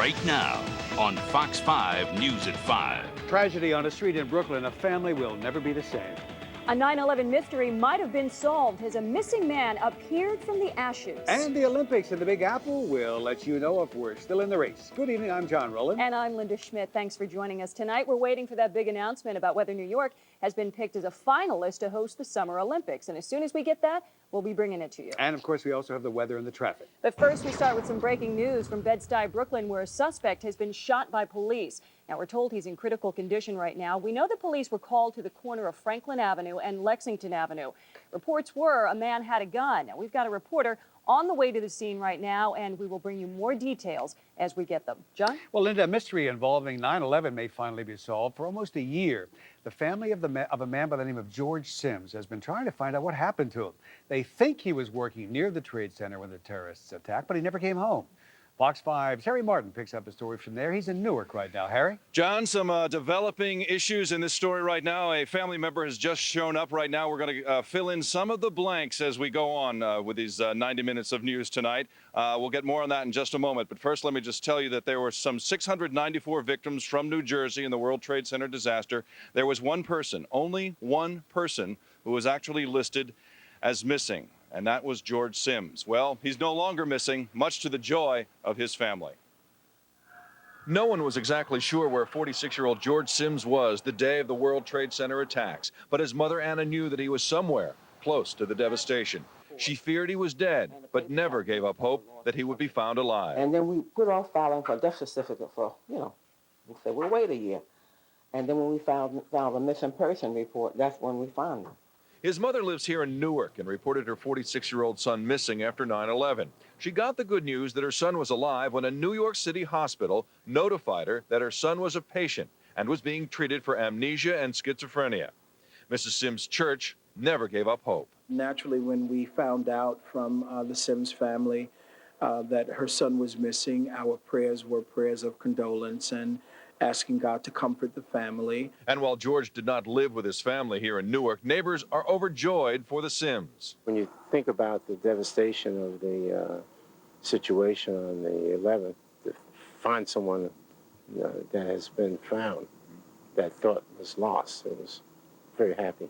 right now on Fox 5 News at 5. Tragedy on a street in Brooklyn. A family will never be the same. A 9/11 mystery might have been solved as a missing man appeared from the ashes. And the Olympics in the Big Apple will let you know if we're still in the race. Good evening, I'm John Rowland. And I'm Linda Schmidt. Thanks for joining us tonight. We're waiting for that big announcement about whether New York has been picked as a finalist to host the Summer Olympics. And as soon as we get that, we'll be bringing it to you. And of course, we also have the weather and the traffic. But first, we start with some breaking news from Bed-Stuy, Brooklyn, where a suspect has been shot by police. Now, we're told he's in critical condition right now. We know the police were called to the corner of Franklin Avenue and Lexington Avenue. Reports were a man had a gun. Now, we've got a reporter on the way to the scene right now, and we will bring you more details as we get them. John? Well, Linda, a mystery involving 9/11 may finally be solved. For almost a year, the family of a man by the name of George Sims has been trying to find out what happened to him. They think he was working near the Trade Center when the terrorists attacked, but he never came home. Fox 5's Harry Martin picks up the story from there. He's in Newark right now. Harry? John, some developing issues in this story right now. A family member has just shown up right now. We're going to fill in some of the blanks as we go on with these 90 minutes of news tonight. We'll get more on that in just a moment. But first, let me just tell you that there were some 694 victims from New Jersey in the World Trade Center disaster. There was one person, only one person, who was actually listed as missing. And that was George Sims. Well, he's no longer missing, much to the joy of his family. No one was exactly sure where 46-year-old George Sims was the day of the World Trade Center attacks, but his mother Anna knew that he was somewhere close to the devastation. She feared he was dead, but never gave up hope that he would be found alive. And then we put off filing for a death certificate for, we said, we'll wait a year. And then when we found a missing person report, that's when we found him. His mother lives here in Newark and reported her 46-year-old son missing after 9/11. She got the good news that her son was alive when a New York City hospital notified her that her son was a patient and was being treated for amnesia and schizophrenia. Mrs. Sims' church never gave up hope. Naturally, when we found out from the Sims family that her son was missing, our prayers were prayers of condolence and asking God to comfort the family. And while George did not live with his family here in Newark, neighbors are overjoyed for the Sims. When you think about the devastation of the situation on the 11th, to find someone that has been found that thought was lost, it was very happy.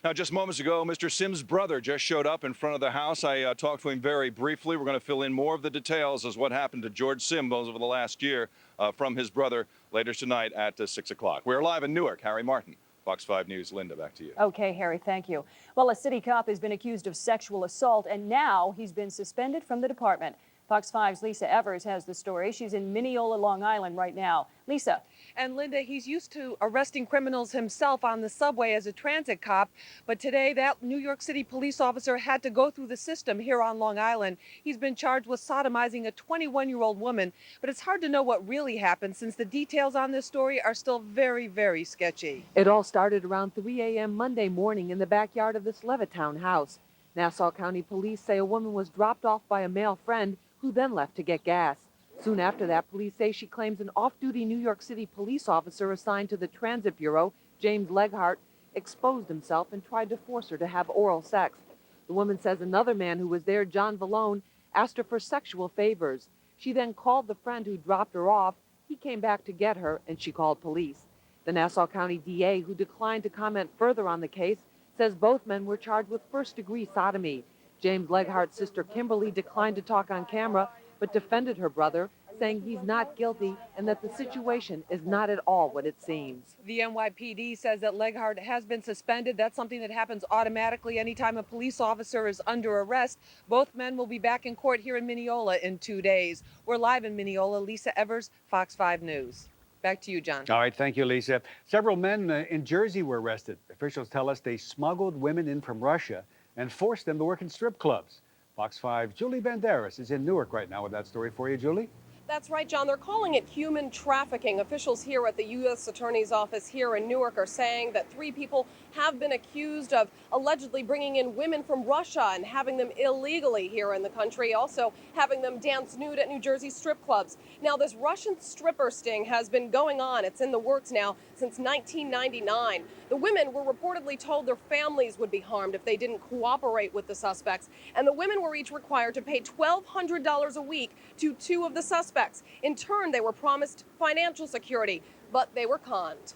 Now, just moments ago, Mr. Sims' brother just showed up in front of the house. I talked to him very briefly. We're going to fill in more of the details as what happened to George Sims over the last year from his brother later tonight at 6 o'clock. We're live in Newark. Harry Martin, Fox 5 News. Linda, back to you. Okay, Harry, thank you. Well, a city cop has been accused of sexual assault, and now he's been suspended from the department. Fox 5's Lisa Evers has the story. She's in Mineola, Long Island right now. Lisa. And Linda, he's used to arresting criminals himself on the subway as a transit cop, but today that New York City police officer had to go through the system here on Long Island. He's been charged with sodomizing a 21-year-old woman, but it's hard to know what really happened since the details on this story are still very, very sketchy. It all started around 3 a.m. Monday morning in the backyard of this Levittown house. Nassau County police say a woman was dropped off by a male friend who then left to get gas. Soon after that, police say she claims an off-duty New York City police officer assigned to the Transit Bureau, James Leghart, exposed himself and tried to force her to have oral sex. The woman says another man who was there, John Vallone, asked her for sexual favors. She then called the friend who dropped her off. He came back to get her, and she called police. The Nassau County DA, who declined to comment further on the case, says both men were charged with first-degree sodomy. James Leghart's sister Kimberly declined to talk on camera, but defended her brother, saying he's not guilty and that the situation is not at all what it seems. The NYPD says that Leghart has been suspended. That's something that happens automatically anytime a police officer is under arrest. Both men will be back in court here in Mineola in 2 days. We're live in Mineola. Lisa Evers, Fox 5 News. Back to you, John. All right, thank you, Lisa. Several men in Jersey were arrested. Officials tell us they smuggled women in from Russia and forced them to work in strip clubs. Fox 5's Julie Banderas is in Newark right now with that story for you, Julie. That's right, John. They're calling it human trafficking. Officials here at the U.S. Attorney's Office here in Newark are saying that 3 people have been accused of allegedly bringing in women from Russia and having them illegally here in the country, also having them dance nude at New Jersey strip clubs. Now, this Russian stripper sting has been going on. It's in the works now since 1999. The women were reportedly told their families would be harmed if they didn't cooperate with the suspects, and the women were each required to pay $1,200 a week to 2 of the suspects. suspects. In turn, they were promised financial security, but they were conned.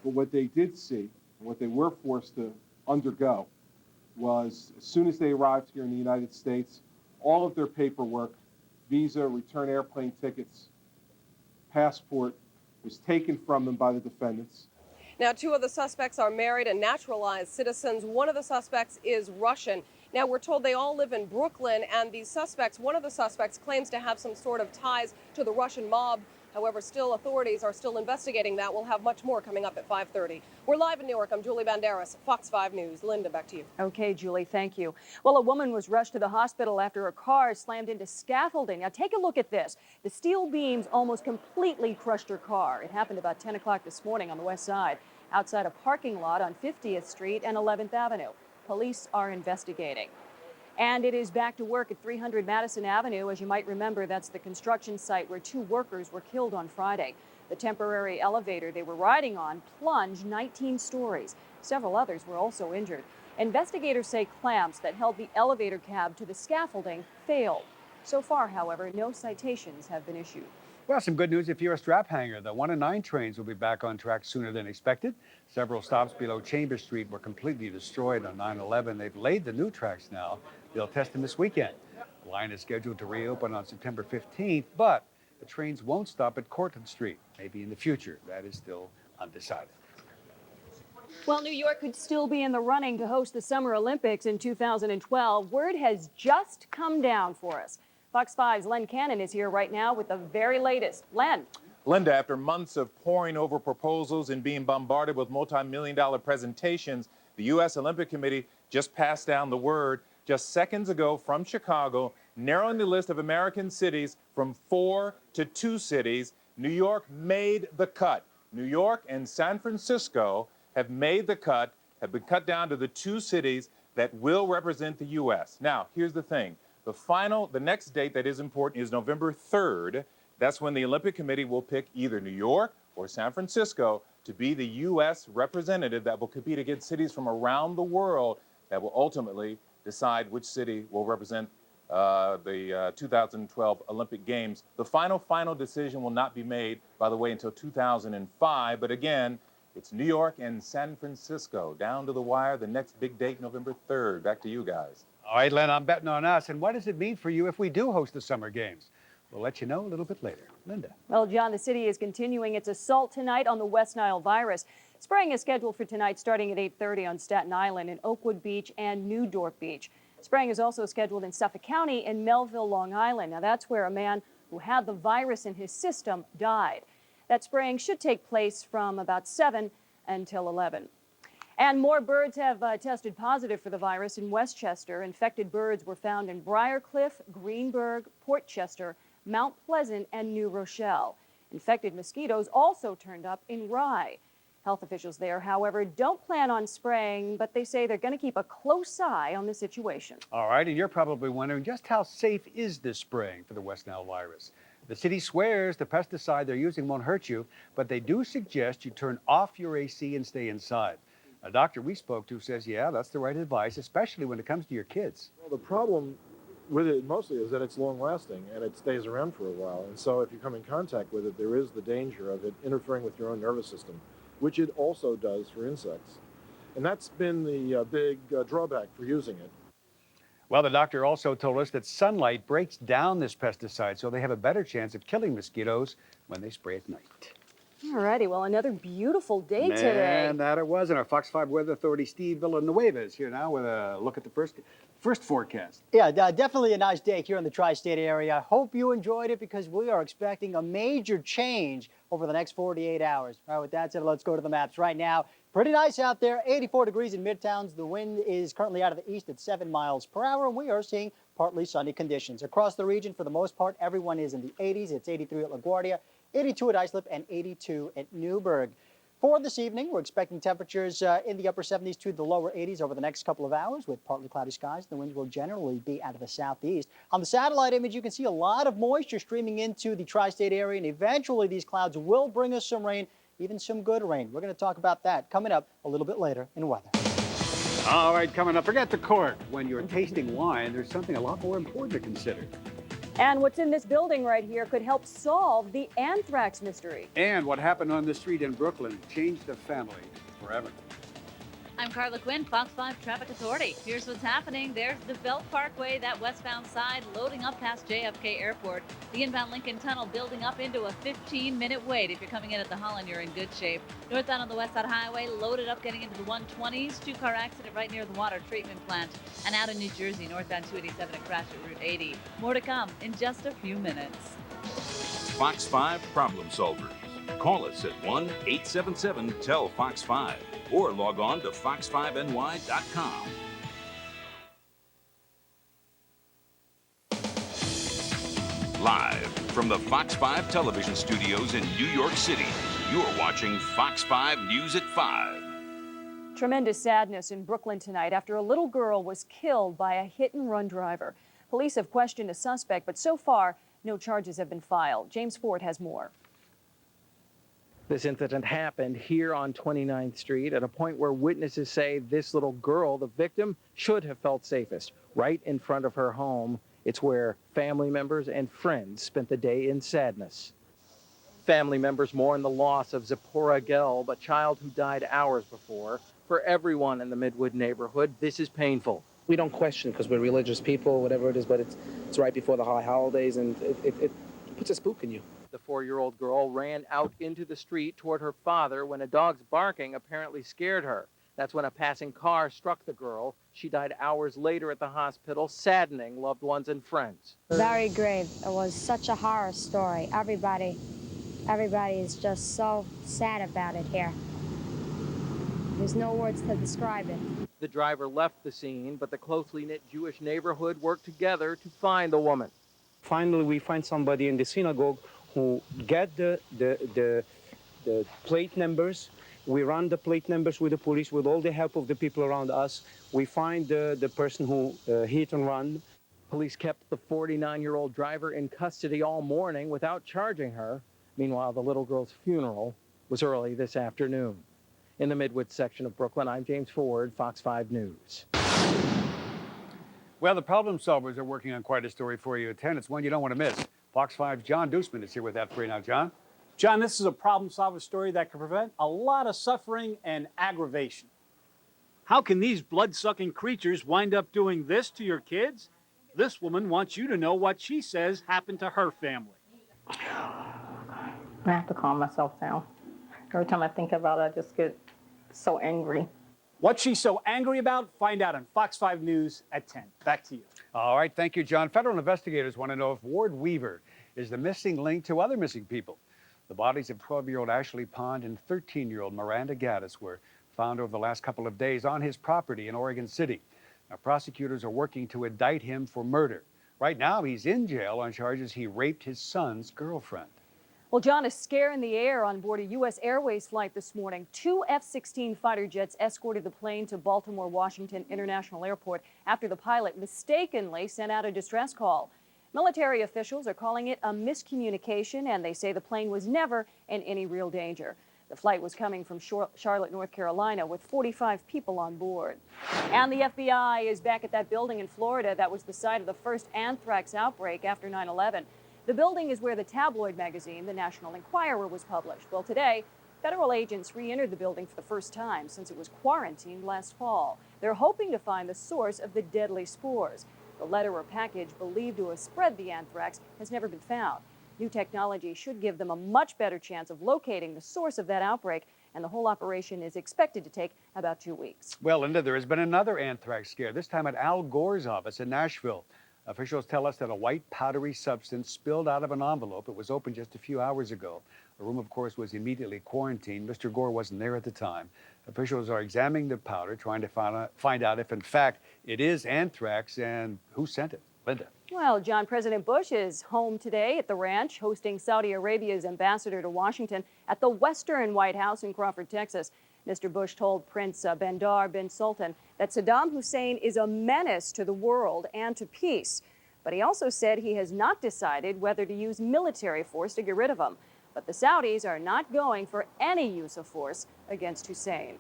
But what they did see, and what they were forced to undergo, was as soon as they arrived here in the United States, all of their paperwork, visa, return airplane tickets, passport, was taken from them by the defendants. Now, two of the suspects are married and naturalized citizens. One of the suspects is Russian. Now, we're told they all live in Brooklyn, and these suspects, one of the suspects claims to have some sort of ties to the Russian mob. However, authorities are still investigating that. We'll have much more coming up at 5:30. We're live in Newark. I'm Julie Banderas, Fox 5 News. Linda, back to you. Okay, Julie, thank you. Well, a woman was rushed to the hospital after her car slammed into scaffolding. Now, take a look at this. The steel beams almost completely crushed her car. It happened about 10 o'clock this morning on the west side, outside a parking lot on 50th Street and 11th Avenue. Police are investigating. And it is back to work at 300 Madison Avenue. As you might remember, that's the construction site where two workers were killed on Friday. The temporary elevator they were riding on plunged 19 stories. Several others were also injured. Investigators say clamps that held the elevator cab to the scaffolding failed. So far, however, no citations have been issued. Well, some good news if you're a strap hanger. The 1 and 9 trains will be back on track sooner than expected. Several stops below Chambers Street were completely destroyed on 9/11. They've laid the new tracks now. They'll test them this weekend. The line is scheduled to reopen on September 15th, but the trains won't stop at Cortlandt Street. Maybe in the future. That is still undecided. Well, New York could still be in the running to host the Summer Olympics in 2012. Word has just come down for us. Fox 5's Len Cannon is here right now with the very latest. Len. Linda, after months of poring over proposals and being bombarded with multi-million-dollar presentations, the U.S. Olympic Committee just passed down the word just seconds ago from Chicago, narrowing the list of American cities from 4 to 2 cities. New York made the cut. New York and San Francisco have made the cut, have been cut down to the 2 cities that will represent the U.S. Now, here's the thing. The next date that is important is November 3rd. That's when the Olympic Committee will pick either New York or San Francisco to be the U.S. representative that will compete against cities from around the world that will ultimately decide which city will represent the 2012 Olympic Games. The final decision will not be made, by the way, until 2005. But again, it's New York and San Francisco down to the wire. The next big date, November 3rd. Back to you guys. All right, Len, I'm betting on us. And what does it mean for you if we do host the Summer Games? We'll let you know a little bit later. Linda. Well, John, the city is continuing its assault tonight on the West Nile virus. Spraying is scheduled for tonight starting at 8:30 on Staten Island in Oakwood Beach and New Dorp Beach. Spraying is also scheduled in Suffolk County and Melville, Long Island. Now, that's where a man who had the virus in his system died. That spraying should take place from about 7 until 11. And more birds have tested positive for the virus in Westchester. Infected birds were found in Briarcliff, Greenburgh, Portchester, Mount Pleasant, and New Rochelle. Infected mosquitoes also turned up in Rye. Health officials there, however, don't plan on spraying, but they say they're going to keep a close eye on the situation. All right, and you're probably wondering just how safe is this spraying for the West Nile virus? The city swears the pesticide they're using won't hurt you, but they do suggest you turn off your AC and stay inside. A doctor we spoke to says, yeah, that's the right advice, especially when it comes to your kids. Well, the problem with it mostly is that it's long-lasting and it stays around for a while. And so if you come in contact with it, there is the danger of it interfering with your own nervous system, which it also does for insects. And that's been the big drawback for using it. Well, the doctor also told us that sunlight breaks down this pesticide, so they have a better chance of killing mosquitoes when they spray at night. All righty, well, another beautiful day today. And that it was. And our Fox 5 Weather Authority, Steve Villanueva, is here now with a look at the first forecast. Yeah, definitely a nice day here in the tri-state area. I hope you enjoyed it because we are expecting a major change over the next 48 hours. All right, with that said, let's go to the maps right now. Pretty nice out there, 84 degrees in Midtowns. The wind is currently out of the east at 7 miles per hour, and we are seeing partly sunny conditions. Across the region, for the most part, everyone is in the 80s. It's 83 at LaGuardia, 82 at Islip, and 82 at Newburgh. For this evening, we're expecting temperatures in the upper 70s to the lower 80s over the next couple of hours with partly cloudy skies. The winds will generally be out of the southeast. On the satellite image, you can see a lot of moisture streaming into the tri-state area, and eventually these clouds will bring us some rain, even some good rain. We're going to talk about that coming up a little bit later in weather. All right, coming up, forget the cork. When you're tasting wine, there's something a lot more important to consider. And what's in this building right here could help solve the anthrax mystery. And what happened on the street in Brooklyn changed the family forever. I'm Carla Quinn, Fox 5 Traffic Authority. Here's what's happening. There's the Belt Parkway, that westbound side, loading up past JFK Airport. The inbound Lincoln Tunnel building up into a 15-minute wait. If you're coming in at the Holland, you're in good shape. Northbound on the West Side Highway, loaded up getting into the 120s. Two-car accident right near the water treatment plant. And out in New Jersey, northbound 287, a crash at Route 80. More to come in just a few minutes. Fox 5 Problem Solvers. Call us at 1-877-TEL-FOX-5 or log on to fox5ny.com. Live from the Fox 5 television studios in New York City, you're watching Fox 5 News at 5. Tremendous sadness in Brooklyn tonight after a little girl was killed by a hit-and-run driver. Police have questioned a suspect, but so far, no charges have been filed. James Ford has more. This incident happened here on 29th Street at a point where witnesses say this little girl, the victim, should have felt safest, right in front of her home. It's where family members and friends spent the day in sadness. Family members mourn the loss of Zipporah Gelb, a child who died hours before. For everyone in the Midwood neighborhood, this is painful. We don't question because we're religious people, whatever it is, but it's right before the holidays, and it puts a spook in you. The 4-year-old girl ran out into the street toward her father when a dog's barking apparently scared her. That's when a passing car struck the girl. She died hours later at the hospital, saddening loved ones and friends. Very grave. It was such a horror story. Everybody is just so sad about it here. There's no words to describe it. The driver left the scene, but the closely knit Jewish neighborhood worked together to find the woman. Finally, we find somebody in the synagogue who get the plate numbers. We run the plate numbers with the police with all the help of the people around us. We find the person who hit and run. Police kept the 49-year-old driver in custody all morning without charging her. Meanwhile, the little girl's funeral was early this afternoon. In the Midwood section of Brooklyn, I'm James Ford, Fox 5 News. Well, the problem solvers are working on quite a story for you at 10. It's one you don't want to miss. Fox 5's John Dusman is here with that for you now. John? John, this is a problem-solver story that can prevent a lot of suffering and aggravation. How can these blood-sucking creatures wind up doing this to your kids? This woman wants you to know what she says happened to her family. I have to calm myself down. Every time I think about it, I just get so angry. What she's so angry about, find out on Fox 5 News at 10. Back to you. All right, thank you, John. Federal investigators want to know if Ward Weaver is the missing link to other missing people. The bodies of 12-year-old Ashley Pond and 13-year-old Miranda Gaddis were found over the last couple of days on his property in Oregon City. Now, prosecutors are working to indict him for murder. Right now, he's in jail on charges he raped his son's girlfriend. Well, John, a scare in the air on board a U.S. Airways flight this morning. 2 F-16 fighter jets escorted the plane to Baltimore Washington International Airport after the pilot mistakenly sent out a distress call. Military officials are calling it a miscommunication, and they say the plane was never in any real danger. The flight was coming from Charlotte, North Carolina, with 45 people on board. And the FBI is back at that building in Florida that was the site of the first anthrax outbreak after 9/11. The building is where the tabloid magazine, the National Enquirer, was published. Well, today, federal agents re-entered the building for the first time since it was quarantined last fall. They're hoping to find the source of the deadly spores. The letter or package believed to have spread the anthrax has never been found. New technology should give them a much better chance of locating the source of that outbreak, and the whole operation is expected to take about 2 weeks. Well, Linda, there has been another anthrax scare, this time at Al Gore's office in Nashville. Officials tell us that a white powdery substance spilled out of an envelope. It was opened just a few hours ago. The room, of course, was immediately quarantined. Mr. Gore wasn't there at the time. Officials are examining the powder, trying to find out if, in fact, it is anthrax and who sent it. Linda. Well, John, President Bush is home today at the ranch, hosting Saudi Arabia's ambassador to Washington at the Western White House in Crawford, Texas. Mr. Bush told Prince Bandar bin Sultan that Saddam Hussein is a menace to the world and to peace. But he also said he has not decided whether to use military force to get rid of him. But the Saudis are not going for any use of force against Hussein.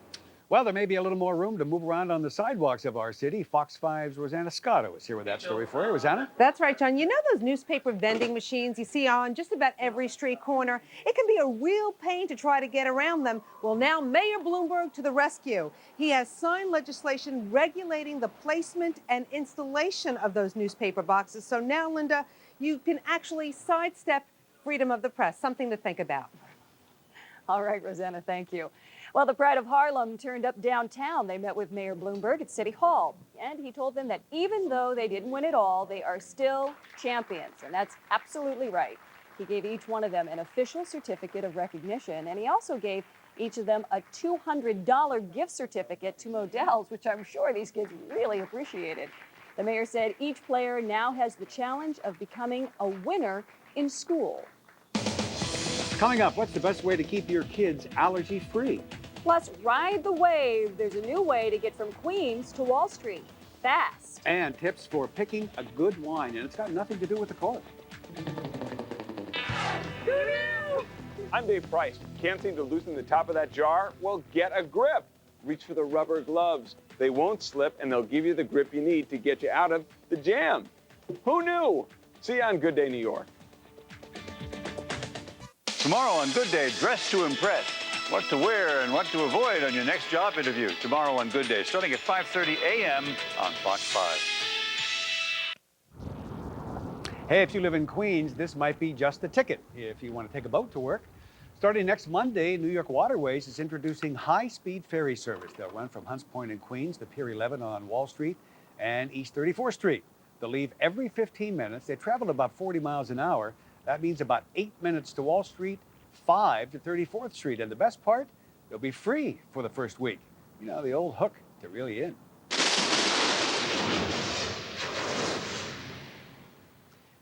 Well, there may be a little more room to move around on the sidewalks of our city. Fox 5's Rosanna Scotto is here with that story for you. Rosanna? That's right, John. You know those newspaper vending machines you see on just about every street corner? It can be a real pain to try to get around them. Well, now Mayor Bloomberg to the rescue. He has signed legislation regulating the placement and installation of those newspaper boxes. So now, Linda, you can actually sidestep freedom of the press, something to think about. All right, Rosanna, thank you. Well, the Pride of Harlem turned up downtown. They met with Mayor Bloomberg at City Hall, and he told them that even though they didn't win it all, they are still champions, and that's absolutely right. He gave each one of them an official certificate of recognition, and he also gave each of them a $200 gift certificate to Modell's, which I'm sure these kids really appreciated. The mayor said each player now has the challenge of becoming a winner in school. Coming up, what's the best way to keep your kids allergy-free? Plus, ride the wave. There's a new way to get from Queens to Wall Street fast. And tips for picking a good wine, and it's got nothing to do with the cork. I'm Dave Price. Can't seem to loosen the top of that jar? Well, get a grip. Reach for the rubber gloves. They won't slip, and they'll give you the grip you need to get you out of the jam. Who knew? See you on Good Day, New York. Tomorrow on Good Day, dress to impress. What to wear and what to avoid on your next job interview. Tomorrow on Good Day, starting at 5:30 a.m. on Fox 5. Hey, if you live in Queens, this might be just the ticket if you want to take a boat to work. Starting next Monday, New York Waterways is introducing high-speed ferry service. They'll run from Hunts Point in Queens to Pier 11 on Wall Street and East 34th Street. They'll leave every 15 minutes. They travel about 40 miles an hour. That means about 8 minutes to Wall Street, 5 to 34th Street. And the best part, they'll be free for the first week. You know, the old hook to reel you in.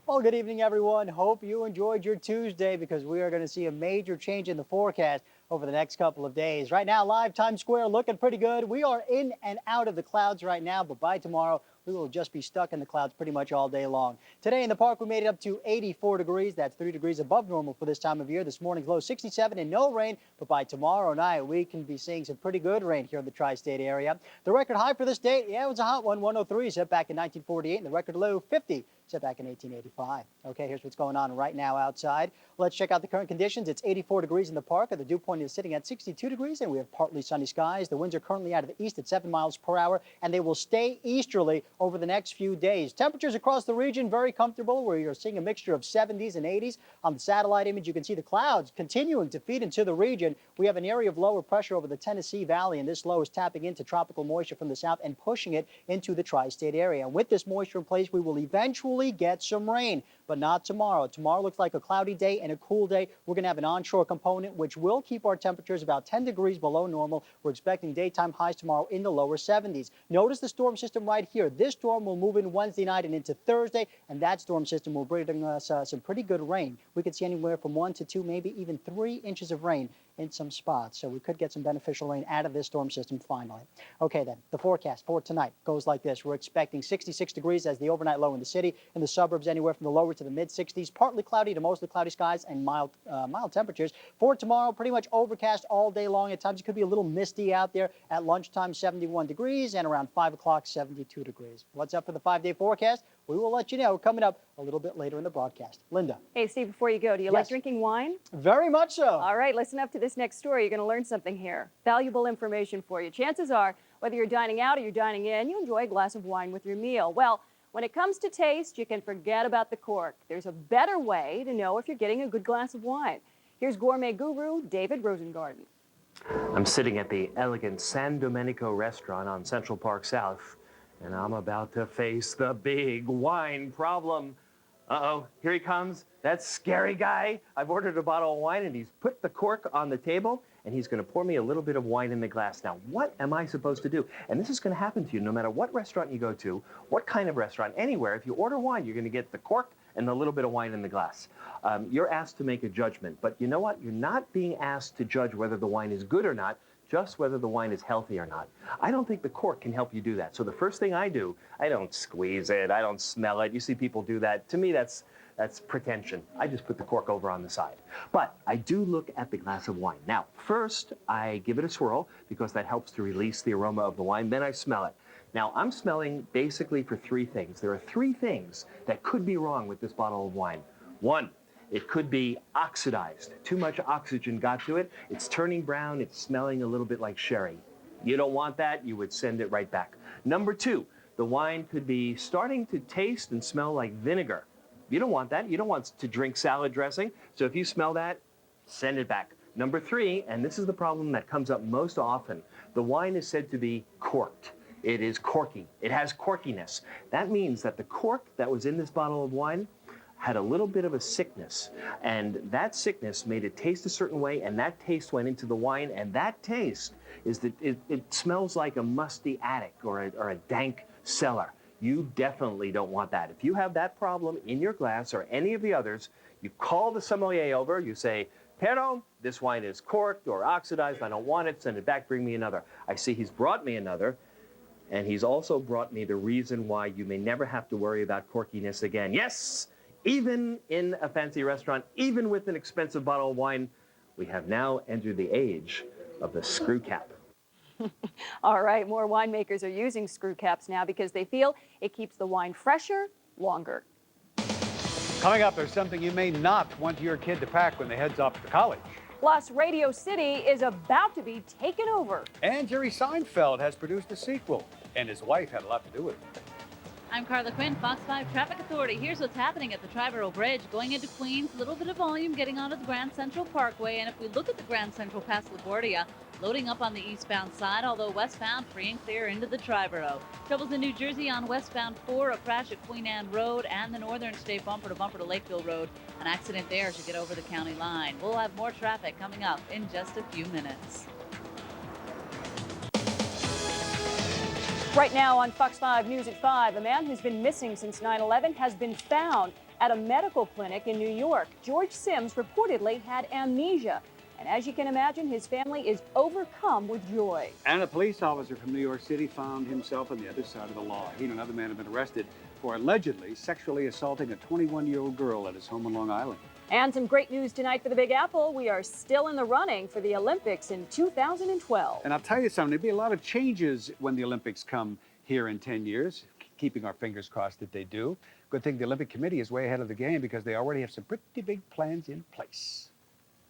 Well, good evening, everyone. Hope you enjoyed your Tuesday because we are going to see a major change in the forecast over the next couple of days. Right now, live Times Square looking pretty good. We are in and out of the clouds right now, but by tomorrow, we will just be stuck in the clouds pretty much all day long. Today in the park, we made it up to 84 degrees. That's 3 degrees above normal for this time of year. This morning's low 67 and no rain, but by tomorrow night, we can be seeing some pretty good rain here in the tri-state area. The record high for this date, yeah, it was a hot one, 103, set back in 1948, and the record low, 50, set back in 1885. Okay, here's what's going on right now outside. Let's check out the current conditions. It's 84 degrees in the park. The dew point is sitting at 62 degrees, and we have partly sunny skies. The winds are currently out of the east at 7 miles per hour, and they will stay easterly over the next few days. Temperatures across the region very comfortable, where you're seeing a mixture of 70s and 80s. On the satellite image, you can see the clouds continuing to feed into the region. We have an area of lower pressure over the Tennessee Valley, and this low is tapping into tropical moisture from the south and pushing it into the tri-state area. And with this moisture in place, we will eventually get some rain, but not tomorrow. Tomorrow looks like a cloudy day and a cool day. We're going to have an onshore component, which will keep our temperatures about 10 degrees below normal. We're expecting daytime highs tomorrow in the lower 70s. Notice the storm system right here. This storm will move in Wednesday night and into Thursday, and that storm system will bring us some pretty good rain. We could see anywhere from 1 to 2, maybe even 3 inches of rain in some spots. So we could get some beneficial rain out of this storm system finally. Okay, then, the forecast for tonight goes like this. We're expecting 66 degrees as the overnight low in the city. In the suburbs, anywhere from the lower to the mid-60s. Partly cloudy to mostly cloudy skies and mild temperatures. For tomorrow, pretty much overcast all day long. At times, it could be a little misty out there. At lunchtime, 71 degrees, and around 5 o'clock, 72 degrees. What's up for the 5-day forecast? We will let you know coming up a little bit later in the broadcast. Linda. Hey, Steve, before you go, do you like drinking wine? Very much so. All right, listen up to this next story. You're going to learn something here. Valuable information for you. Chances are, whether you're dining out or you're dining in, you enjoy a glass of wine with your meal. Well, when it comes to taste, you can forget about the cork. There's a better way to know if you're getting a good glass of wine. Here's gourmet guru David Rosengarten. I'm sitting at the elegant San Domenico restaurant on Central Park South, and I'm about to face the big wine problem. Uh-oh, here he comes, that scary guy. I've ordered a bottle of wine, and he's put the cork on the table, and he's going to pour me a little bit of wine in the glass. Now, what am I supposed to do? And this is going to happen to you no matter what restaurant you go to, what kind of restaurant, anywhere. If you order wine, you're going to get the cork and a little bit of wine in the glass. You're asked to make a judgment, but you know what? You're not being asked to judge whether the wine is good or not. just whether the wine is healthy or not. I don't think the cork can help you do that. So the first thing I do, I don't squeeze it, I don't smell it. You see people do that. To me, that's pretension. I just put the cork over on the side. But I do look at the glass of wine. Now, first, I give it a swirl because that helps to release the aroma of the wine. Then I smell it. Now, I'm smelling basically for three things. There are three things that could be wrong with this bottle of wine. One, it could be oxidized. Too much oxygen got to it. It's turning brown. It's smelling a little bit like sherry. You don't want that. You would send it right back. Number two, the wine could be starting to taste and smell like vinegar. You don't want that. You don't want to drink salad dressing. So if you smell that, send it back. Number three, and this is the problem that comes up most often, the wine is said to be corked. It is corky. It has corkiness. That means that the cork that was in this bottle of wine had a little bit of a sickness, and that sickness made it taste a certain way, and that taste went into the wine, and that taste is that it smells like a musty attic or a dank cellar. You definitely don't want that. If you have that problem in your glass or any of the others, you call the sommelier over, you say, Pero, this wine is corked or oxidized, I don't want it, send it back, bring me another. I see he's brought me another, and he's also brought me the reason why you may never have to worry about corkiness again. Yes, even in a fancy restaurant, even with an expensive bottle of wine, we have now entered the age of the screw cap. All right, more winemakers are using screw caps now because they feel it keeps the wine fresher longer. Coming up, there's something you may not want your kid to pack when they heads off to college. Plus, Radio City is about to be taken over. And Jerry Seinfeld has produced a sequel, and his wife had a lot to do with it. I'm Carla Quinn, Fox 5 Traffic Authority. Here's what's happening at the Triborough Bridge. Going into Queens, a little bit of volume getting onto the Grand Central Parkway. And if we look at the Grand Central past LaGuardia, loading up on the eastbound side, although westbound free and clear into the Triborough. Troubles in New Jersey on westbound 4, a crash at Queen Anne Road and the Northern State bumper to Lakeville Road. An accident there to get over the county line. We'll have more traffic coming up in just a few minutes. Right now on Fox 5 News at 5, a man who's been missing since 9/11 has been found at a medical clinic in New York. George Sims reportedly had amnesia. And as you can imagine, his family is overcome with joy. And a police officer from New York City found himself on the other side of the law. He and another man have been arrested for allegedly sexually assaulting a 21-year-old girl at his home on Long Island. And some great news tonight for the Big Apple. We are still in the running for the Olympics in 2012. And I'll tell you something, there'll be a lot of changes when the Olympics come here in 10 years, keeping our fingers crossed that they do. Good thing the Olympic Committee is way ahead of the game because they already have some pretty big plans in place.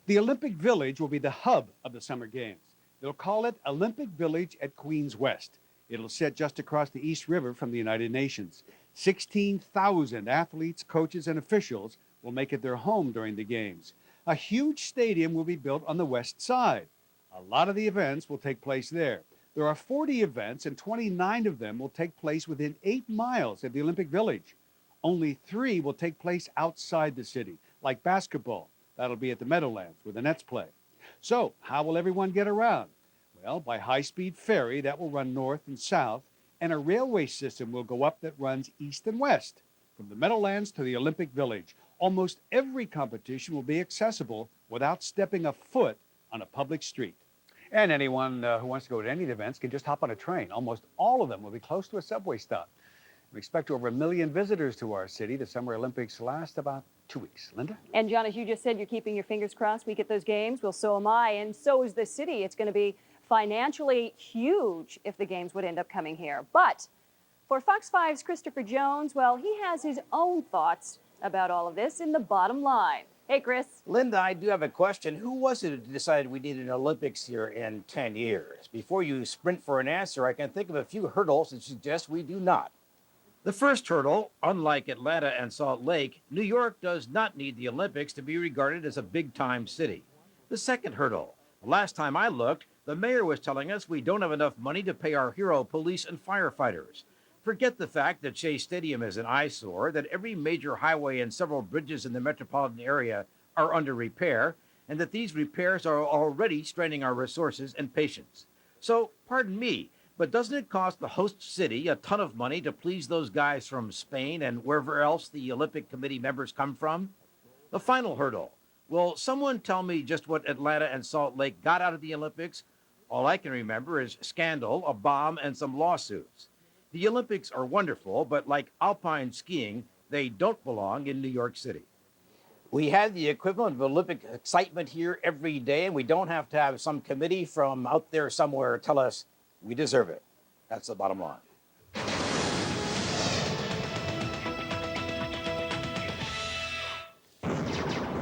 The Olympic Village will be the hub of the Summer Games. They'll call it Olympic Village at Queens West. It'll sit just across the East River from the United Nations. 16,000 athletes, coaches, and officials will make it their home during the games. A huge stadium will be built on the west side. A lot of the events will take place there. There are 40 events, and 29 of them will take place within 8 miles of the Olympic Village. Only 3 will take place outside the city, like basketball. That'll be at the Meadowlands, where the Nets play. So, how will everyone get around? Well, by high-speed ferry that will run north and south, and a railway system will go up that runs east and west, from the Meadowlands to the Olympic Village. Almost every competition will be accessible without stepping a foot on a public street. And anyone who wants to go to any of the events can just hop on a train. Almost all of them will be close to a subway stop. We expect over 1 million visitors to our city. The Summer Olympics last about 2 weeks. Linda? And John, as you just said, you're keeping your fingers crossed we get those games. Well, so am I, and so is the city. It's going to be financially huge if the games would end up coming here. But for Fox 5's Christopher Jones, well, he has his own thoughts about all of this in the bottom line. Hey, Chris. Linda, I do have a question. Who was it who decided we needed an Olympics here in 10 years? Before you sprint for an answer, I can think of a few hurdles that suggest we do not. The first hurdle, unlike Atlanta and Salt Lake, New York does not need the Olympics to be regarded as a big-time city. The second hurdle, the last time I looked, the mayor was telling us we don't have enough money to pay our hero police and firefighters. Forget the fact that Shea Stadium is an eyesore, that every major highway and several bridges in the metropolitan area are under repair, and that these repairs are already straining our resources and patience. So, pardon me, but doesn't it cost the host city a ton of money to please those guys from Spain and wherever else the Olympic Committee members come from? The final hurdle. Will someone tell me just what Atlanta and Salt Lake got out of the Olympics? All I can remember is scandal, a bomb, and some lawsuits. The Olympics are wonderful, but like alpine skiing, they don't belong in New York City. We had the equivalent of Olympic excitement here every day, and we don't have to have some committee from out there somewhere tell us we deserve it. That's the bottom line.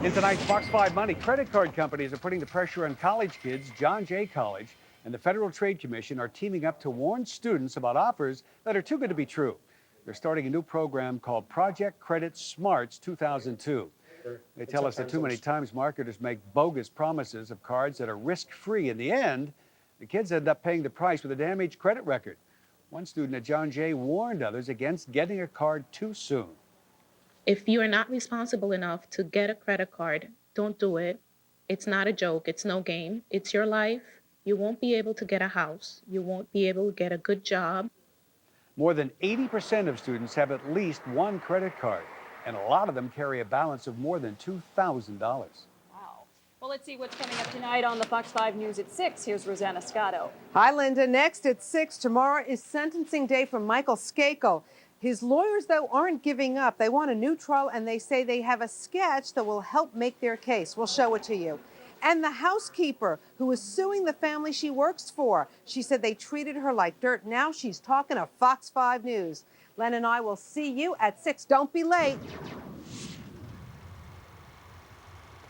In tonight's Fox 5 Money, credit card companies are putting the pressure on college kids. John Jay College and the Federal Trade Commission are teaming up to warn students about offers that are too good to be true. They're starting a new program called Project Credit Smarts 2002. They tell us that too many times marketers make bogus promises of cards that are risk-free. In the end, the kids end up paying the price with a damaged credit record. One student at John Jay warned others against getting a card too soon. If you are not responsible enough to get a credit card, don't do it. It's not a joke. It's no game. It's your life. You won't be able to get a house. You won't be able to get a good job. More than 80% of students have at least one credit card, and a lot of them carry a balance of more than $2,000. Wow. Well, let's see what's coming up tonight on the Fox 5 News at 6. Here's Rosanna Scotto. Hi, Linda. Next at 6 tomorrow is sentencing day for Michael Skakel. His lawyers, though, aren't giving up. They want a new trial, and they say they have a sketch that will help make their case. We'll show it to you. And the housekeeper who is suing the family she works for. She said they treated her like dirt. Now she's talking to Fox 5 News. Len and I will see you at 6. Don't be late.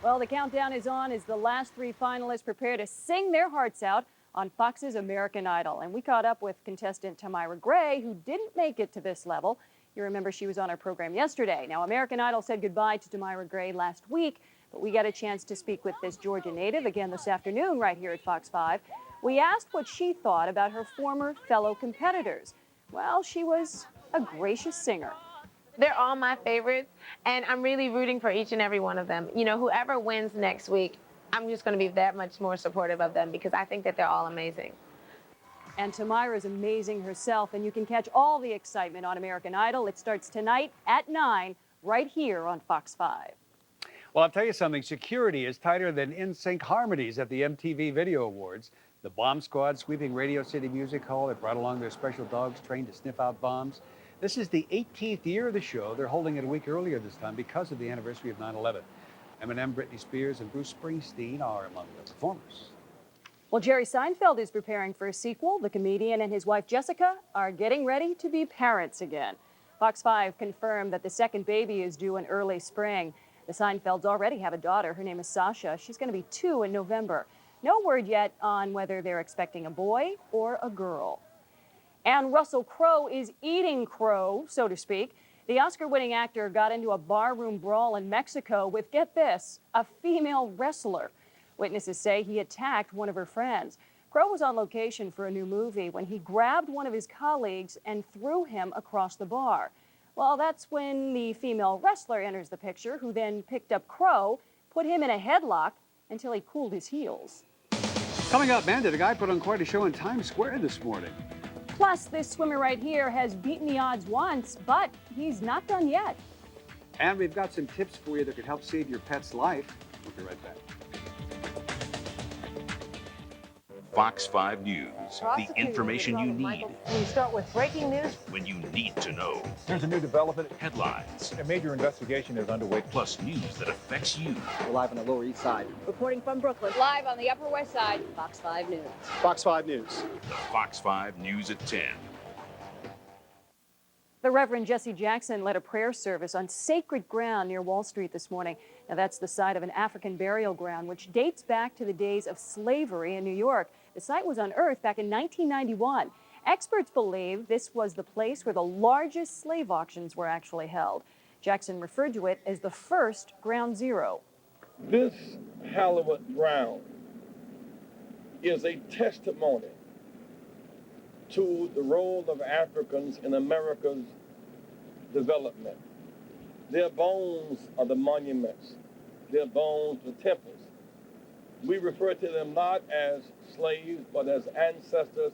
Well, the countdown is on as the last 3 finalists prepare to sing their hearts out on Fox's American Idol. And we caught up with contestant Tamira Gray, who didn't make it to this level. You remember she was on our program yesterday. Now, American Idol said goodbye to Tamira Gray last week, but we got a chance to speak with this Georgia native again this afternoon right here at Fox 5. We asked what she thought about her former fellow competitors. Well, she was a gracious singer. They're all my favorites, and I'm really rooting for each and every one of them. You know, whoever wins next week, I'm just going to be that much more supportive of them because I think that they're all amazing. And Tamira is amazing herself, and you can catch all the excitement on American Idol. It starts tonight at 9 right here on Fox 5. Well, I'll tell you something. Security is tighter than in-sync harmonies at the MTV Video Awards. The Bomb Squad sweeping Radio City Music Hall. They brought along their special dogs trained to sniff out bombs. This is the 18th year of the show. They're holding it a week earlier this time because of the anniversary of 9/11. Eminem, Britney Spears, and Bruce Springsteen are among the performers. Well, Jerry Seinfeld is preparing for a sequel. The comedian and his wife Jessica are getting ready to be parents again. Fox 5 confirmed that the second baby is due in early spring. The Seinfelds already have a daughter. Her name is Sasha. She's going to be 2 in November. No word yet on whether they're expecting a boy or a girl. And Russell Crowe is eating crow, so to speak. The Oscar-winning actor got into a barroom brawl in Mexico with, get this, a female wrestler. Witnesses say he attacked one of her friends. Crowe was on location for a new movie when he grabbed one of his colleagues and threw him across the bar. Well, that's when the female wrestler enters the picture, who then picked up Crowe, put him in a headlock until he cooled his heels. Coming up, man, did a guy put on quite a show in Times Square this morning? Plus, this swimmer right here has beaten the odds once, but he's not done yet. And we've got some tips for you that could help save your pet's life. We'll be right back. Fox 5 News, the information you need We start with breaking news. when you need to know. There's a new development. Headlines, A major investigation is underway. plus news that affects you. We're live on the Lower East Side. Reporting from Brooklyn. Live on the Upper West Side, Fox 5 News. Fox 5 News. The Fox 5 News at 10. The Reverend Jesse Jackson led a prayer service on sacred ground near Wall Street this morning. Now, that's the site of an African burial ground, which dates back to the days of slavery in New York. The site was unearthed back in 1991. Experts believe this was the place where the largest slave auctions were actually held. Jackson referred to it as the first Ground Zero. This hallowed ground is a testimony to the role of Africans in America's development. Their bones are the monuments. Their bones, the temples. We refer to them not as slaves, but as ancestors.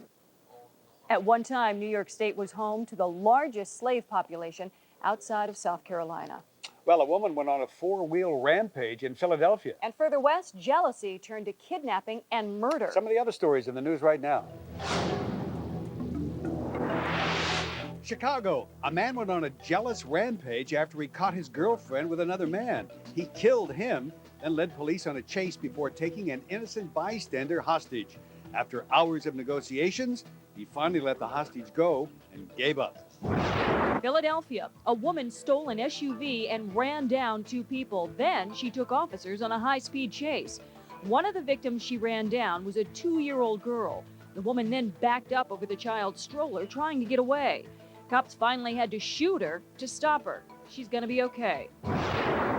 At one time, New York State was home to the largest slave population outside of South Carolina. Well, a woman went on a four-wheel rampage in Philadelphia. And further west, jealousy turned to kidnapping and murder. Some of the other stories in the news right now. Chicago, a man went on a jealous rampage after he caught his girlfriend with another man. He killed him, then led police on a chase before taking an innocent bystander hostage. After hours of negotiations, he finally let the hostage go and gave up. Philadelphia, a woman stole an SUV and ran down two people. Then she took officers on a high-speed chase. One of the victims she ran down was a 2-year-old girl. The woman then backed up over the child's stroller, trying to get away. Cops finally had to shoot her to stop her. She's going to be okay.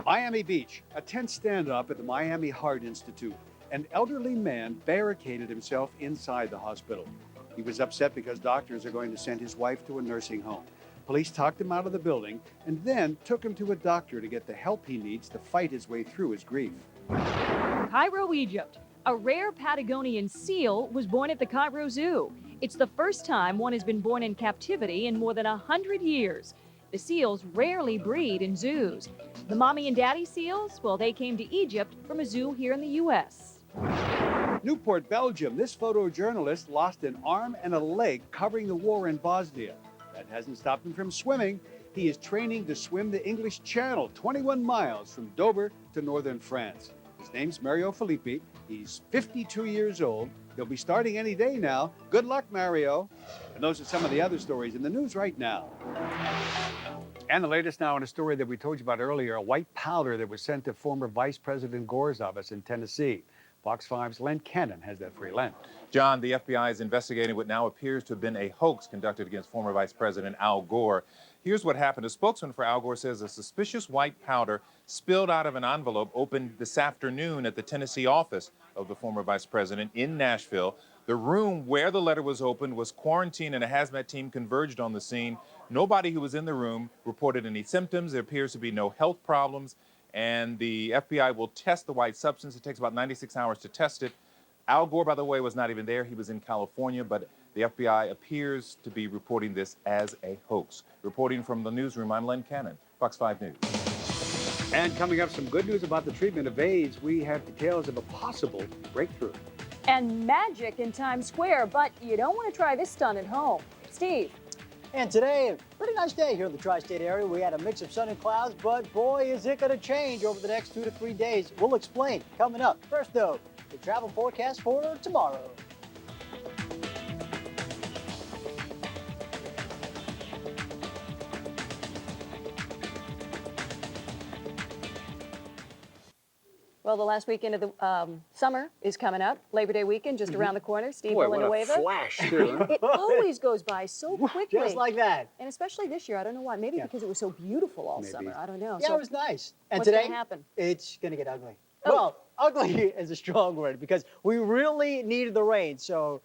Miami Beach, a tense standoff at the Miami Heart Institute. An elderly man barricaded himself inside the hospital. He was upset because doctors are going to send his wife to a nursing home. Police talked him out of the building and then took him to a doctor to get the help he needs to fight his way through his grief. Cairo, Egypt. A rare Patagonian seal was born at the Cairo Zoo. It's the first time one has been born in captivity in more than 100 years. The seals rarely breed in zoos. The mommy and daddy seals, well, they came to Egypt from a zoo here in the U.S. Newport, Belgium. This photojournalist lost an arm and a leg covering the war in Bosnia. That hasn't stopped him from swimming. He is training to swim the English Channel, 21 miles from Dover to northern France. His name's Mario Filippi. He's 52 years old. He'll be starting any day now. Good luck, Mario. And those are some of the other stories in the news right now. And the latest now in a story that we told you about earlier, a white powder that was sent to former Vice President Gore's office in Tennessee. Fox 5's Len Cannon has that for you. Len. John, the FBI is investigating what now appears to have been a hoax conducted against former Vice President Al Gore. Here's what happened. A spokesman for Al Gore says a suspicious white powder spilled out of an envelope opened this afternoon at the Tennessee office of the former Vice President in Nashville. The room where the letter was opened was quarantined and a hazmat team converged on the scene. Nobody who was in the room reported any symptoms. There appears to be no health problems. And the FBI will test the white substance. It takes about 96 hours to test it. Al Gore, by the way, was not even there. He was in California, but the FBI appears to be reporting this as a hoax. Reporting from the newsroom, I'm Len Cannon, Fox 5 News. And coming up, some good news about the treatment of AIDS. We have details of a possible breakthrough. And magic in Times Square, but you don't want to try this stunt at home. Steve. And today, pretty nice day here in the tri-state area. We had a mix of sun and clouds, but boy, is it going to change over the next 2 to 3 days. We'll explain coming up. First, though, the travel forecast for tomorrow. Well, the last weekend of the summer is coming up. Labor Day weekend just around the corner. Steve Boy, Villanueva. what a flash, too. It always goes by so quickly. Just like that. And especially this year, I don't know why. Maybe because it was so beautiful all summer. I don't know. Yeah, So it was nice. And what's today, gonna happen? it's going to get ugly. Oh. Well, ugly is a strong word because we really needed the rain. So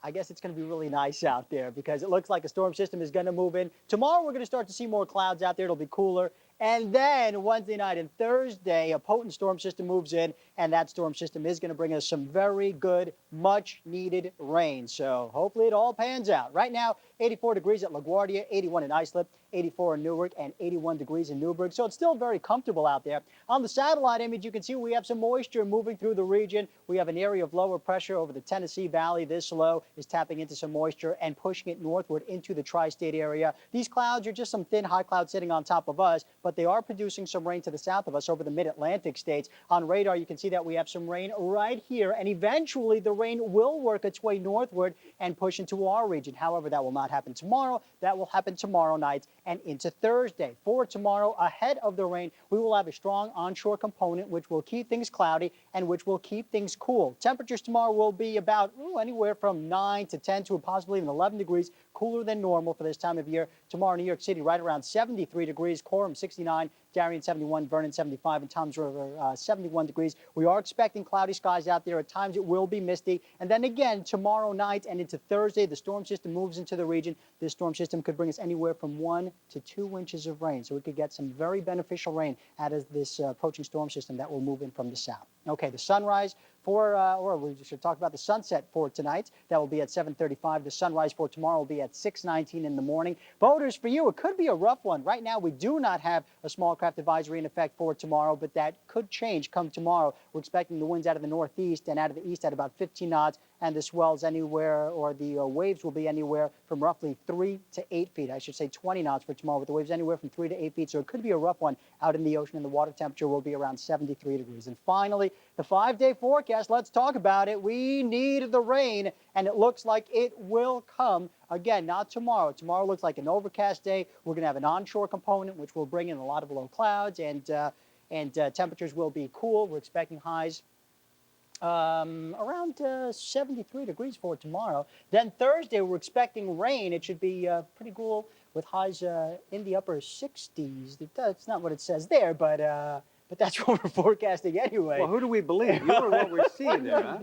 I guess it's going to be really nice out there because it looks like a storm system is going to move in. Tomorrow, we're going to start to see more clouds out there. It'll be cooler. And then Wednesday night and Thursday, a potent storm system moves in, and that storm system is going to bring us some very good, much-needed rain. So hopefully it all pans out. Right now, 84 degrees at LaGuardia, 81 in Islip, 84 in Newark, and 81 degrees in Newburgh. So it's still very comfortable out there. On the satellite image, you can see we have some moisture moving through the region. We have an area of lower pressure over the Tennessee Valley. This low is tapping into some moisture and pushing it northward into the tri-state area. These clouds are just some thin high clouds sitting on top of us, but they are producing some rain to the south of us over the mid-Atlantic states. On radar, you can see that we have some rain right here, and eventually the rain will work its way northward and push into our region. However, that will not happen tomorrow. That will happen tomorrow night and into Thursday. For tomorrow, ahead of the rain, we will have a strong onshore component, which will keep things cloudy and which will keep things cool. Temperatures tomorrow will be about anywhere from 9 to 10 to possibly even 11 degrees cooler than normal for this time of year. Tomorrow in New York City, right around 73 degrees, Coram 69, Darien 71, Vernon 75, and Toms River 71 degrees. We are expecting cloudy skies out there. At times it will be misty. And then again, tomorrow night and into Thursday, the storm system moves into the region. This storm system could bring us anywhere from 1 to 2 inches of rain. So we could get some very beneficial rain out of this approaching storm system that will move in from the south. Okay, the sunrise or we should talk about the sunset for tonight. That will be at 7:35. The sunrise for tomorrow will be at 6:19 in the morning. Boaters, for you, it could be a rough one. Right now, we do not have a small craft advisory in effect for tomorrow, but that could change come tomorrow. We're expecting the winds out of the northeast and out of the east at about 15 knots, and the swells anywhere, or the waves will be anywhere from roughly 3 to 8 feet. I should say 20 knots for tomorrow, with the waves anywhere from 3 to 8 feet. So it could be a rough one out in the ocean, and the water temperature will be around 73 degrees. And finally, the 5-day forecast. Let's talk about it. We need the rain, and it looks like it will come. Again, not tomorrow. Tomorrow looks like an overcast day. We're going to have an onshore component, which will bring in a lot of low clouds, and temperatures will be cool. We're expecting highs around 73 degrees for tomorrow. Then Thursday, we're expecting rain. It should be pretty cool with highs in the upper 60s. That's not what it says there, but that's what we're forecasting anyway. Well, who do we believe? You or what we're seeing there, huh?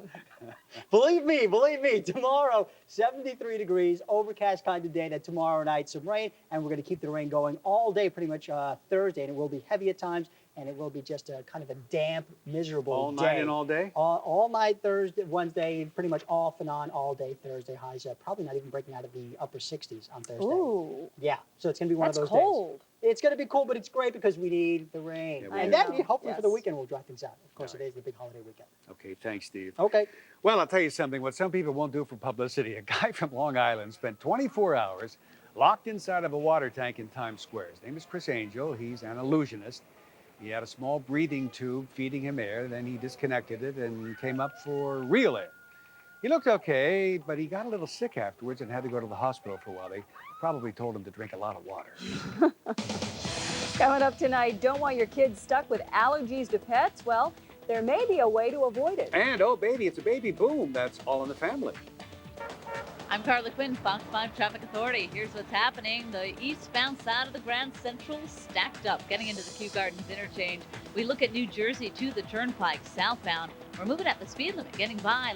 Believe me, tomorrow, 73 degrees, overcast kind of day. That tomorrow night, some rain, and we're going to keep the rain going all day, pretty much Thursday, and it will be heavy at times, and it will be just a kind of a damp, miserable all day. All night and all day? All night Thursday, Wednesday, pretty much off and on all day Thursday. Highs probably not even breaking out of the upper 60s on Thursday. Ooh. Yeah, so it's going to be one of those cold. days. It's going to be cool, but it's great because we need the rain. Yeah, and then hopefully for the weekend we'll dry things out. Of course, it is the big holiday weekend. Okay, thanks, Steve. Okay. Well, I'll tell you something. What some people won't do for publicity, a guy from Long Island spent 24 hours locked inside of a water tank in Times Square. His name is Chris Angel. He's an illusionist. He had a small breathing tube feeding him air. Then he disconnected it and came up for real air. He looked okay, but he got a little sick afterwards and had to go to the hospital for a while. They probably told him to drink a lot of water. Coming up tonight, don't want your kids stuck with allergies to pets? Well, there may be a way to avoid it. And, oh, baby, it's a baby boom. That's All in the Family. I'm Carla Quinn, Fox 5 Traffic Authority. Here's what's happening. The eastbound side of the Grand Central stacked up, getting into the Kew Gardens interchange. We look at New Jersey to the Turnpike southbound. We're moving at the speed limit, getting by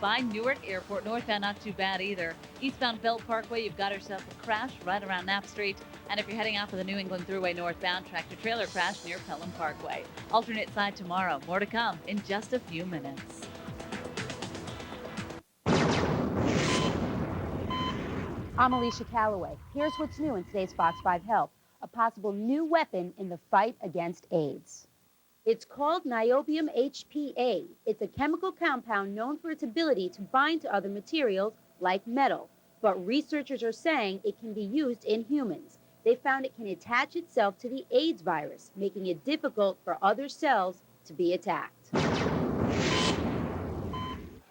by Newark Airport. Northbound, not too bad either. Eastbound Belt Parkway, you've got yourself a crash right around Knapp Street. And if you're heading out for the New England Thruway northbound, tractor-trailer crash near Pelham Parkway. Alternate side tomorrow. More to come in just a few minutes. I'm Alicia Calloway. Here's what's new in today's Fox 5 Health, a possible new weapon in the fight against AIDS. It's called niobium HPA. It's a chemical compound known for its ability to bind to other materials like metal. But researchers are saying it can be used in humans. They found it can attach itself to the AIDS virus, making it difficult for other cells to be attacked.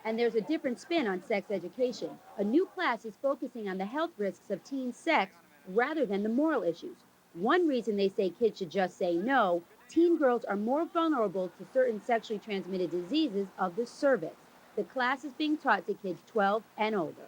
And there's a different spin on sex education. A new class is focusing on the health risks of teen sex rather than the moral issues. One reason they say kids should just say no, teen girls are more vulnerable to certain sexually transmitted diseases of the cervix. The class is being taught to kids 12 and older.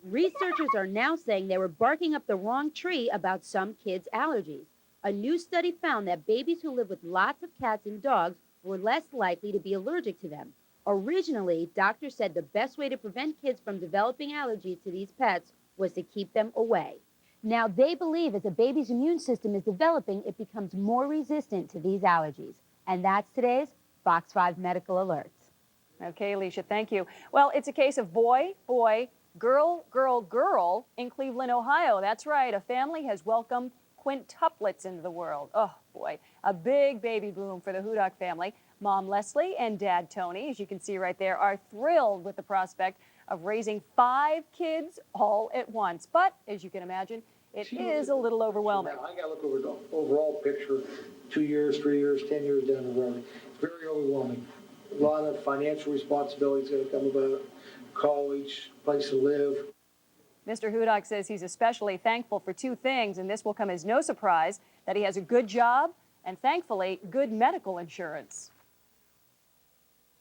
Researchers are now saying they were barking up the wrong tree about some kids' allergies. A new study found that babies who live with lots of cats and dogs were less likely to be allergic to them. Originally, doctors said the best way to prevent kids from developing allergies to these pets was to keep them away. Now, they believe as a baby's immune system is developing, it becomes more resistant to these allergies. And that's today's Fox 5 Medical Alerts. Okay, Alicia, thank you. Well, it's a case of boy, boy, girl, girl, girl in Cleveland, Ohio. That's right, a family has welcomed quintuplets into the world. Oh, boy, a big baby boom for the Hudak family. Mom Leslie and Dad Tony, as you can see right there, are thrilled with the prospect of raising 5 kids all at once. But, as you can imagine, it is a little overwhelming. I got to look over the overall picture, 2 years, 3 years, 10 years down the road. Very overwhelming. A lot of financial responsibilities got to come about, college, place to live. Mr. Hudak says he's especially thankful for 2 things, and this will come as no surprise, that he has a good job and, thankfully, good medical insurance.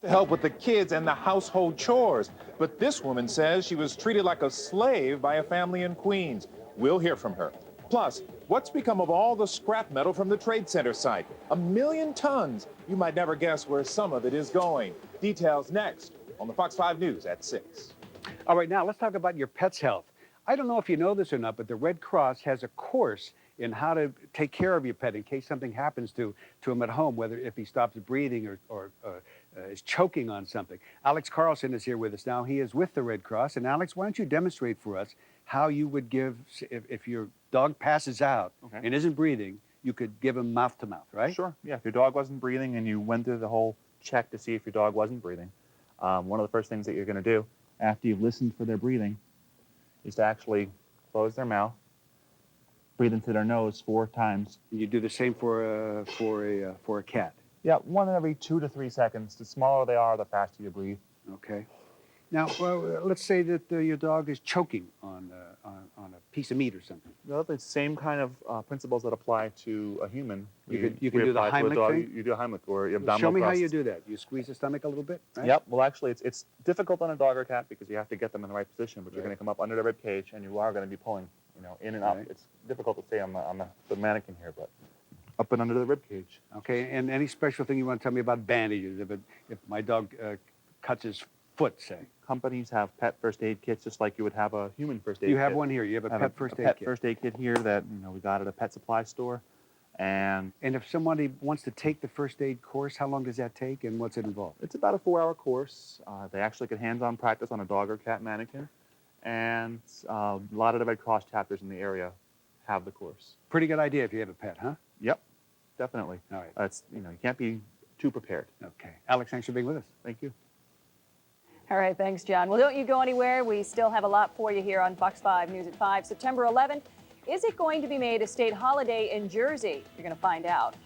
To help with the kids and the household chores. But this woman says she was treated like a slave by a family in Queens. We'll hear from her. Plus, what's become of all the scrap metal from the Trade Center site? 1 million tons. You might never guess where some of it is going. Details next on the Fox 5 News at 6. All right, now let's talk about your pet's health. I don't know if you know this or not, but the Red Cross has a course in how to take care of your pet in case something happens to him at home, whether if he stops breathing or is choking on something. Alex Carlson is here with us now. He is with the Red Cross. And Alex, why don't you demonstrate for us how you would give, if your dog passes out and isn't breathing, you could give him mouth to mouth, right? Sure. Yeah. If your dog wasn't breathing and you went through the whole check to see if your dog wasn't breathing, one of the first things that you're going to do after you've listened for their breathing is to actually close their mouth, breathe into their nose 4 times. You do the same for a cat. Yeah, 1 every 2 to 3 seconds. The smaller they are, the faster you breathe. Okay. Now, well, let's say that your dog is choking on a piece of meat or something. Well, the same kind of principles that apply to a human. You can do the Heimlich thing? You do a Heimlich or abdominal Well, show me how thrusts. you do that. You squeeze the stomach a little bit, right? Yep. Well, actually, it's difficult on a dog or cat because you have to get them in the right position, but you're going to come up under the rib cage and you are going to be pulling, in and up. Right. It's difficult to say on the mannequin here, but up and under the rib cage. Okay. And any special thing you want to tell me about bandages? If my dog cuts his foot, say. Companies have pet first aid kits just like you would have a human first aid kit. You have one here. You have a pet first aid kit. First aid kit here that we got at a pet supply store. And if somebody wants to take the first aid course, how long does that take and what's it involve? It's about a 4-hour course. They actually get hands-on practice on a dog or cat mannequin. And a lot of the Red Cross chapters in the area have the course. Pretty good idea if you have a pet, huh? Yep, definitely. All right. It's, you can't be too prepared. Okay. Alex, thanks for being with us. Thank you. All right, thanks, John. Well, don't you go anywhere. We still have a lot for you here on Fox 5 News at 5. September 11th, is it going to be made a state holiday in Jersey? You're going to find out.